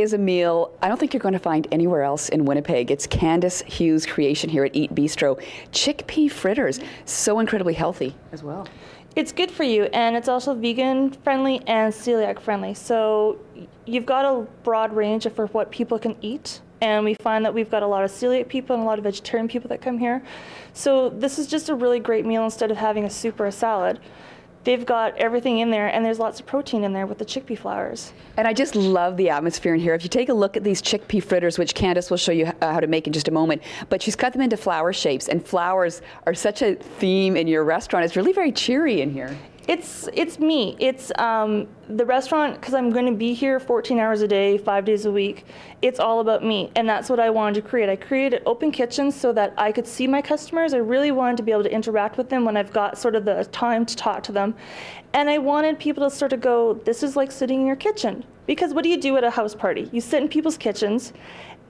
is a meal I don't think you're going to find anywhere else in Winnipeg. It's Candace Hughes' creation here at Eat Bistro. Chickpea fritters, so incredibly healthy as well. It's good for you, and it's also vegan friendly and celiac friendly. So you've got a broad range for what people can eat. And we find that we've got a lot of celiac people and a lot of vegetarian people that come here. So this is just a really great meal instead of having a soup or a salad. They've got everything in there, and there's lots of protein in there with the chickpea flours. And I just love the atmosphere in here. If you take a look at these chickpea fritters, which Candace will show you how to make in just a moment, but she's cut them into flower shapes, and flowers are such a theme in your restaurant. It's really very cheery in here. It's me. It's the restaurant, because I'm going to be here 14 hours a day, 5 days a week. It's all about me, and that's what I wanted to create. I created open kitchens so that I could see my customers. I really wanted to be able to interact with them when I've got sort of the time to talk to them. And I wanted people to sort of go, this is like sitting in your kitchen. Because what do you do at a house party? You sit in people's kitchens,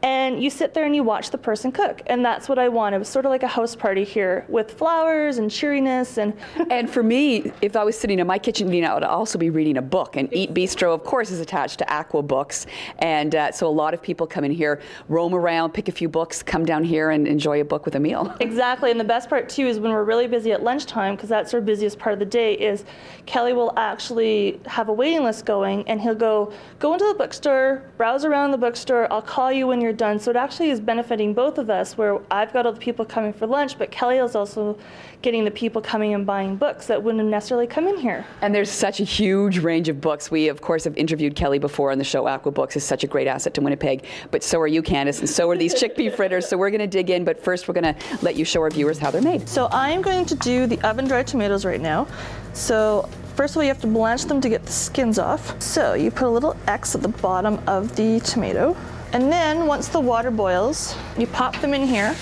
and you sit there and you watch the person cook. And that's what I wanted. It was sort of like a house party here with flowers and cheeriness. And for me, if I was sitting in my kitchen, I would also be reading a book. And Eat Bistro, of course, is attached to Aqua Books. And so a lot of people come in here, roam around, pick a few books, come down here and enjoy a book with a meal. Exactly. And the best part, too, is when we're really busy at lunchtime, because that's our busiest part of the day, is Kelly will actually have a waiting list going, and he'll go into the bookstore, browse around the bookstore, I'll call you when you're done. So it actually is benefiting both of us, where I've got all the people coming for lunch, but Kelly is also getting the people coming and buying books that wouldn't have necessarily come in here. And there's such a huge range of books. We, of course, have interviewed Kelly before on the show. Aqua Books is such a great asset to Winnipeg, but so are you, Candace, and so are these chickpea fritters. So we're going to dig in, but first we're going to let you show our viewers how they're made. So I'm going to do the oven-dried tomatoes right now. So first of all, you have to blanch them to get the skins off. So you put a little X at the bottom of the tomato. And then once the water boils, you pop them in here.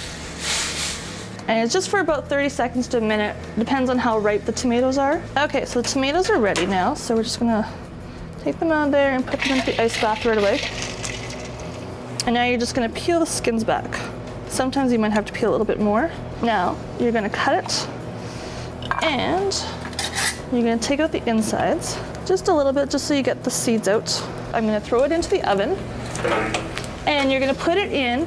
And it's just for about 30 seconds to a minute. Depends on how ripe the tomatoes are. Okay, so the tomatoes are ready now. So we're just gonna take them out of there and put them into the ice bath right away. And now you're just gonna peel the skins back. Sometimes you might have to peel a little bit more. Now, you're gonna cut it. And you're gonna take out the insides. Just a little bit, just so you get the seeds out. I'm gonna throw it into the oven. And you're gonna put it in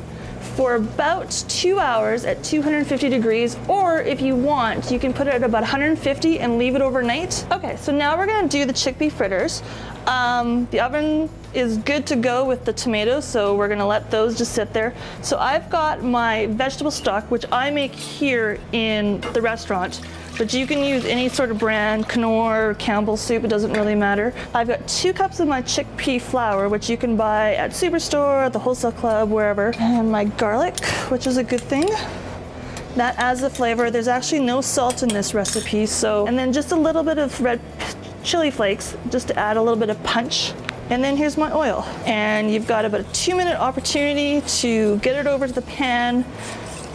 for about 2 hours at 250 degrees, or if you want, you can put it at about 150 and leave it overnight. Okay, so now we're gonna do the chickpea fritters. The oven is good to go with the tomatoes, so we're gonna let those just sit there. So I've got my vegetable stock, which I make here in the restaurant, but you can use any sort of brand, Knorr, Campbell's soup, it doesn't really matter. I've got 2 cups of my chickpea flour, which you can buy at Superstore, the Wholesale Club, wherever. And my garlic, which is a good thing. That adds the flavor. There's actually no salt in this recipe, so. And then just a little bit of red chili flakes, just to add a little bit of punch. And then here's my oil. And you've got about a 2-minute opportunity to get it over to the pan,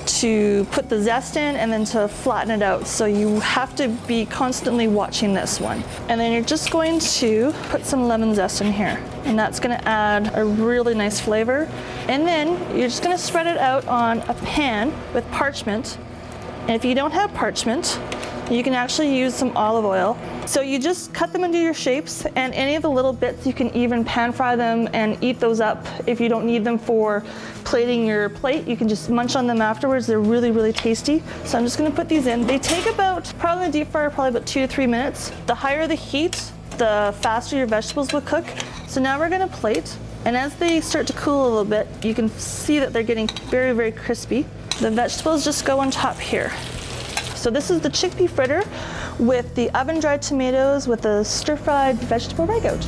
to put the zest in, and then to flatten it out. So you have to be constantly watching this one. And then you're just going to put some lemon zest in here. And that's gonna add a really nice flavor. And then you're just gonna spread it out on a pan with parchment. And if you don't have parchment, you can actually use some olive oil. So you just cut them into your shapes, and any of the little bits, you can even pan fry them and eat those up. If you don't need them for plating your plate, you can just munch on them afterwards. They're really, really tasty. So I'm just gonna put these in. They take about, probably in the deep fryer, probably about 2 to 3 minutes. The higher the heat, the faster your vegetables will cook. So now we're gonna plate, and as they start to cool a little bit, you can see that they're getting very, very crispy. The vegetables just go on top here. So this is the chickpea fritter with the oven-dried tomatoes with the stir-fried vegetable ragout.